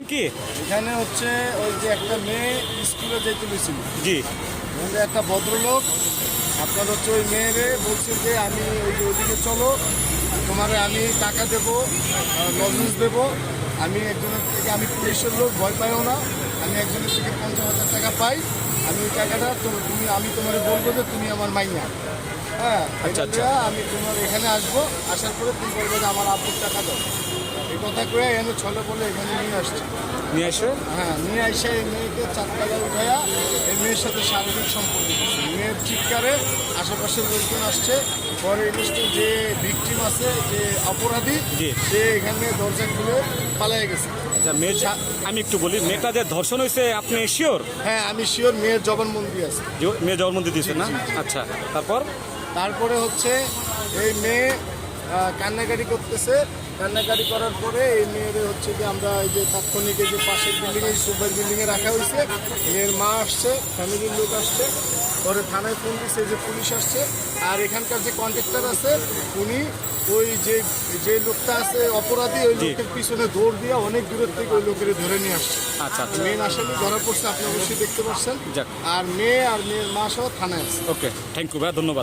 কি এখানে হচ্ছে ওই যে একটা মেয়ে স্কুলে যেতে গেছিল, জি বলতে একটা ভদ্রলোক আপনার হচ্ছে ওই মেয়েরে বলছে যে আমি ওই যে ওদিকে চলো, তোমারে আমি টাকা দেবো, লজেন্স দেবো। আমি একজনের থেকে, আমি পুলিশের লোক, ভয় পাইও না, আমি একজনের থেকে 50,000 টাকা পাই। আমি ওই টাকাটা তুমি, আমি তোমার বলবো যে তুমি আমার মাইয়া। হ্যাঁ, আচ্ছা, আচ্ছা। এটা আমি তোমার এখানে আসবো, আসার পরে তুমি বলবো যে আমার আব্বুর টাকা দাও। এই কথা করে এখানে ছলে বলে এখানে নিয়ে আসছে। নিয়ে আসে হ্যাঁ, নিয়ে এসে এই মেয়েকে চারতলায় উঠাইয়া এই মেয়ের সাথে শারীরিক সম্পর্ক করছে। মেয়ের চিৎকারে আশেপাশের লোকজন আসছে। পরে ইনস্টে যে ভিকটিম আছে, যে অপরাধী, জি। সে এখানে দরজা খুলে পালিয়ে গেছে। আচ্ছা মেয়ে, আমি একটু বলি, মেয়েটা যে ধর্ষণ হয়েছে আপনি শিওর? হ্যাঁ, আমি শিওর মেয়ের জবানবন্দি আছে। মেয়ে জবানবন্দি দিয়েছে না? জি, জি। আচ্ছা, তারপর তারপরে হচ্ছে এই মেয়ে কান্নাকাটি করতেছে। কান্নাকাটি করার পরে এই মেয়ের হচ্ছে যে আমরা এই যে তাৎক্ষণিক এই যে পাশের বিল্ডিংয়ে, সুপার বিল্ডিংয়ে রাখা হয়েছে। মেয়ের মা আসছে, ফ্যামিলির লোক আসছে, পরে থানায় ফোন দিচ্ছে, যে পুলিশ আসছে। আর এখানকার যে কন্ট্রাক্টর আছে উনি ওই যে লোকটা আছে অপরাধী, ওই জি। লোকের পিছনে দৌড় দিয়ে অনেক দূরের থেকে ওই লোকের ধরে নিয়ে আসছে। আচ্ছা, আচ্ছা। মেন আসামি ধরা পড়ছে, আপনি অবশ্যই দেখতে পাচ্ছেন। যাক। আর মেয়ে আর মেয়ের মা সহ থানায় আছে। ওকে, থ্যাংক ইউ ভাই, ধন্যবাদ।